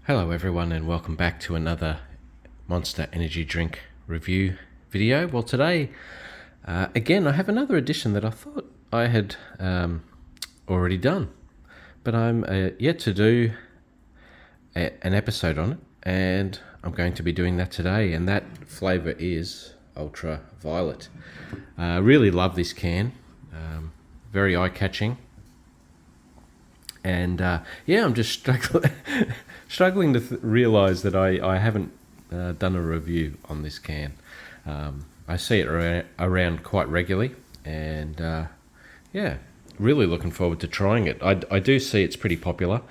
Hello everyone and welcome back to another Monster Energy Drink review video. Well today, again I have another edition that I thought I had already done. But I'm yet to do an episode on it, and I'm going to be doing that today, and that flavour is ultraviolet. I really love this can, very eye-catching. And yeah, I'm just struggling to realise that I haven't done a review on this can. I see it around quite regularly, and yeah, really looking forward to trying it. I do see it's pretty popular.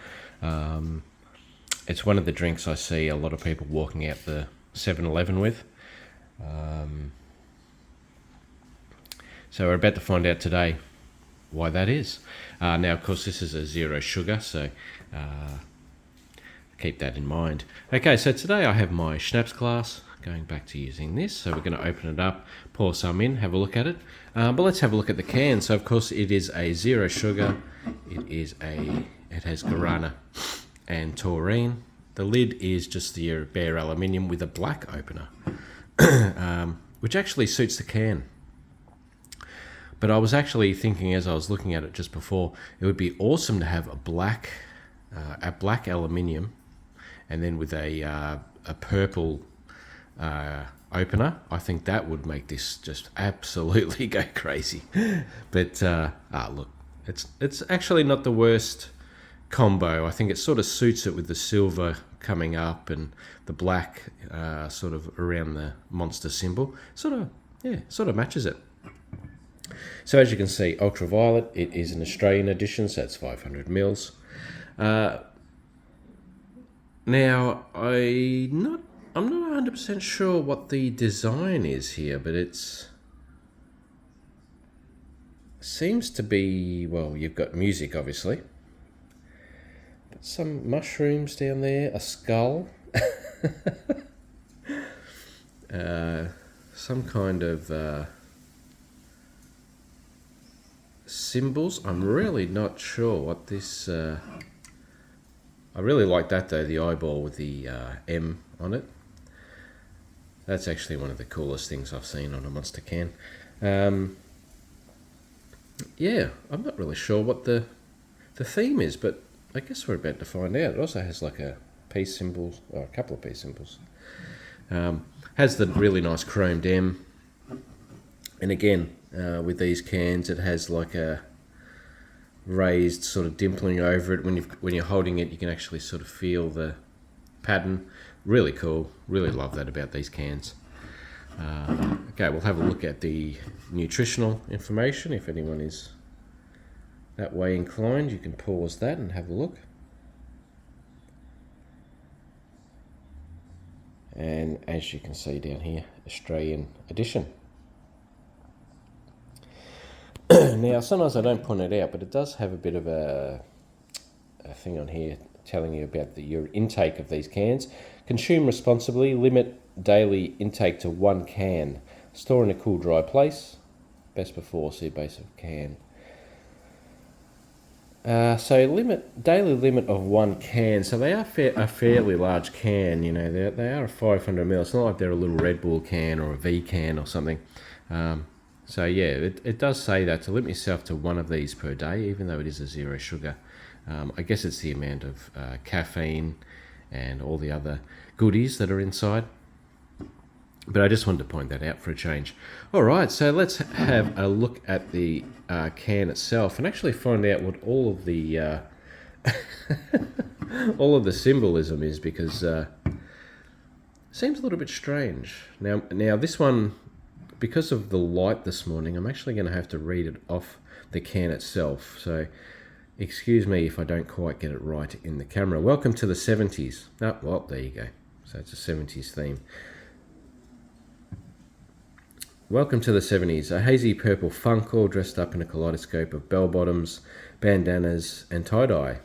It's one of the drinks I see a lot of people walking out the 7-Eleven with. So we're about to find out today why that is. Now, of course, this is a zero sugar, so keep that in mind. Okay, so today I have my schnapps glass, going back to using this. So we're going to open it up, pour some in, have a look at it. But let's have a look at the can. So, of course, it is a zero sugar. It has guarana and taurine. The lid is just the bare aluminium with a black opener, which actually suits the can. But I was actually thinking, as I was looking at it just before, it would be awesome to have a black aluminium, and then with a purple opener. I think that would make this just absolutely go crazy. But look, it's actually not the worst combo. I think it sort of suits it with the silver coming up and the black sort of around the monster symbol. Sort of matches it. So as you can see, ultraviolet, it is an Australian edition, so it's 500ml. Now, I'm not 100% sure what the design is here, but seems to be, well, you've got music, obviously. But some mushrooms down there, a skull. Some kind of symbols. I'm really not sure what this... I really like that though, the eyeball with the M on it. That's actually one of the coolest things I've seen on a Monster can. Yeah, I'm not really sure what the theme is, but I guess we're about to find out. It also has like a peace symbol, or a couple of peace symbols. Has the really nice chromed M. And again, with these cans, it has like a raised sort of dimpling over it. When you're holding it, you can actually sort of feel the pattern. Really cool. Really love that about these cans. Okay, we'll have a look at the nutritional information. If anyone is that way inclined, you can pause that and have a look. And as you can see down here, Australian edition. Now, sometimes I don't point it out, but it does have a bit of a thing on here telling you about your intake of these cans. Consume responsibly. Limit daily intake to 1 can. Store in a cool, dry place. Best before, see base of can. So daily limit of 1 can. So they are a fairly large can. You know, they are a 500ml. It's not like they're a little Red Bull can or a V can or something. So yeah, it does say that to limit yourself to 1 of these per day, even though it is a zero sugar. I guess it's the amount of caffeine and all the other goodies that are inside. But I just wanted to point that out for a change. All right, so let's have a look at the can itself and actually find out what all of the all of the symbolism is, because it seems a little bit strange. Now this one, because of the light this morning, I'm actually going to have to read it off the can itself. So excuse me if I don't quite get it right in the camera. Welcome to the 70s. Oh, well, there you go. So it's a 70s theme. Welcome to the 70s. A hazy purple funk all dressed up in a kaleidoscope of bell-bottoms, bandanas and tie-dye.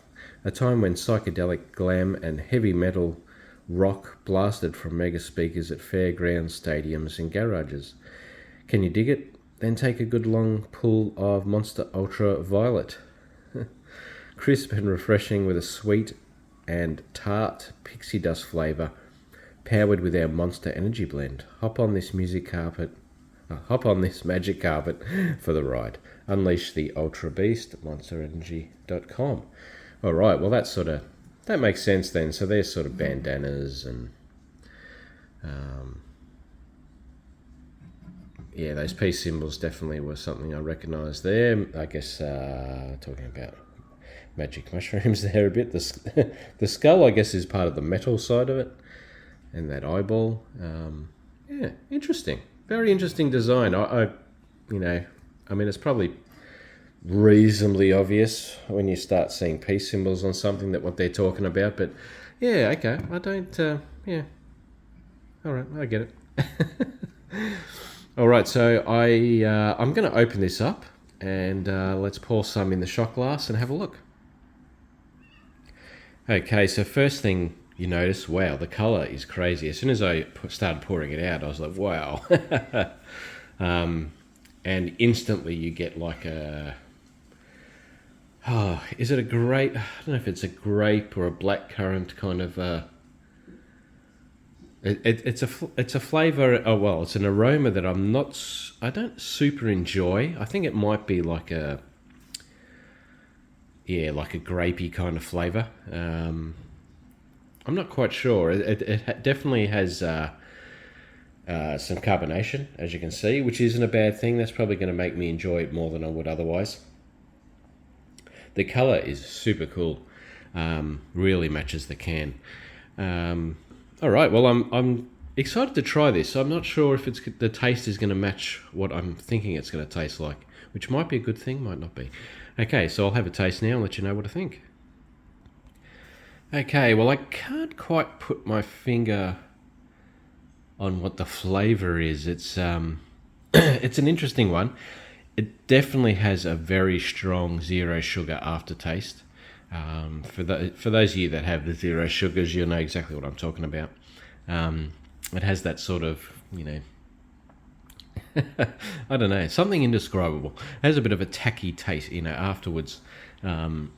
A time when psychedelic glam and heavy metal rock blasted from mega speakers at fairgrounds, stadiums and garages. Can you dig it? Then take a good long pull of Monster Ultraviolet. Crisp and refreshing with a sweet and tart pixie dust flavour, powered with our Monster Energy blend. Hop on this magic carpet for the ride. Unleash the Ultra Beast, monsterenergy.com. All right, well that makes sense then. So there's sort of bandanas and yeah, those peace symbols definitely were something I recognised there. I guess talking about magic mushrooms there a bit. The skull, I guess, is part of the metal side of it, and that eyeball. Yeah, interesting. Very interesting design. I mean, it's probably reasonably obvious when you start seeing peace symbols on something that what they're talking about. But yeah, okay. I don't. Yeah. All right, I get it. All right, so I'm going to open this up and let's pour some in the shot glass and have a look. Okay, so first thing you notice, wow, the colour is crazy. As soon as I started pouring it out, I was like, wow. And instantly you get like is it a grape? I don't know if it's a grape or a blackcurrant kind of... It's a flavour. Oh well, it's an aroma that I don't super enjoy. I think it might be like a grapey kind of flavour. I'm not quite sure. It definitely has some carbonation, as you can see, which isn't a bad thing. That's probably going to make me enjoy it more than I would otherwise. The colour is super cool. Really matches the can. All right, well, I'm excited to try this. I'm not sure if the taste is going to match what I'm thinking it's going to taste like, which might be a good thing, might not be. Okay, so I'll have a taste now and let you know what I think. Okay, well, I can't quite put my finger on what the flavour is. It's it's an interesting one. It definitely has a very strong zero sugar aftertaste. For those of you that have the zero sugars, you'll know exactly what I'm talking about. It has that sort of, I don't know, something indescribable. It has a bit of a tacky taste, afterwards.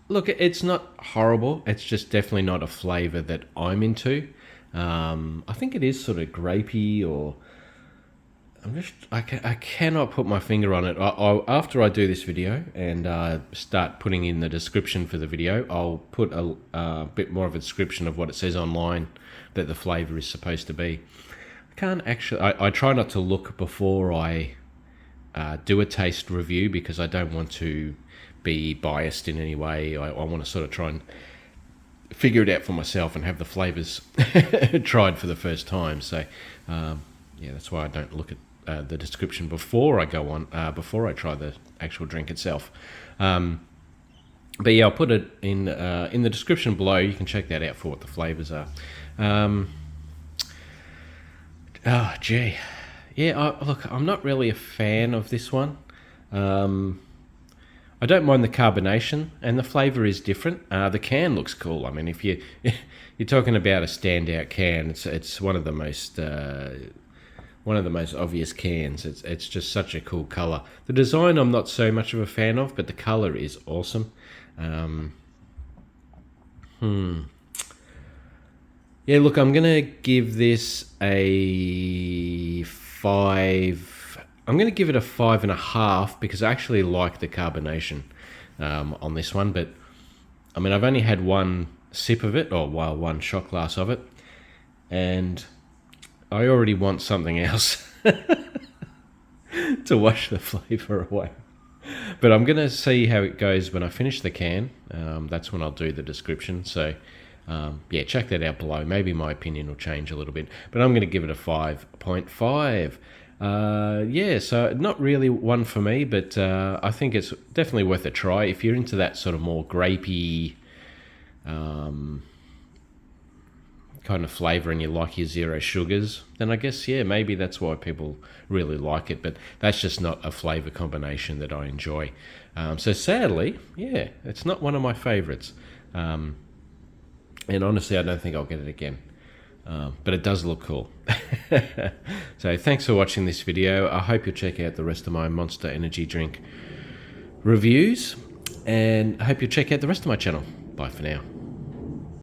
Look, it's not horrible. It's just definitely not a flavour that I'm into. I think it is sort of grapey, or I cannot put my finger on it. After I do this video and start putting in the description for the video, I'll put a bit more of a description of what it says online that the flavour is supposed to be. I can't actually... I try not to look before I do a taste review because I don't want to be biased in any way. I want to sort of try and figure it out for myself and have the flavours tried for the first time. So, yeah, that's why I don't look at the description before I go on, before I try the actual drink itself. But yeah, I'll put it in the description below. You can check that out for what the flavours are. Oh, gee. Yeah, look, I'm not really a fan of this one. I don't mind the carbonation, and the flavour is different. The can looks cool. I mean, if you're talking about a standout can, it's one of the most obvious cans. It's just such a cool colour. The design I'm not so much of a fan of, but the colour is awesome. Yeah, look, I'm going to give this a 5. I'm going to give it a 5.5 because I actually like the carbonation on this one. But, I mean, I've only had one sip of it, or one shot glass of it, and I already want something else to wash the flavour away. But I'm going to see how it goes when I finish the can. That's when I'll do the description. So, yeah, check that out below. Maybe my opinion will change a little bit. But I'm going to give it a 5.5. Yeah, so not really one for me, but I think it's definitely worth a try. If you're into that sort of more grapey kind of flavour and you like your zero sugars, then I guess, yeah, maybe that's why people really like it. But that's just not a flavour combination that I enjoy. So sadly, yeah, it's not one of my favourites. And honestly, I don't think I'll get it again. But it does look cool. So thanks for watching this video. I hope you'll check out the rest of my Monster Energy drink reviews. And I hope you'll check out the rest of my channel. Bye for now.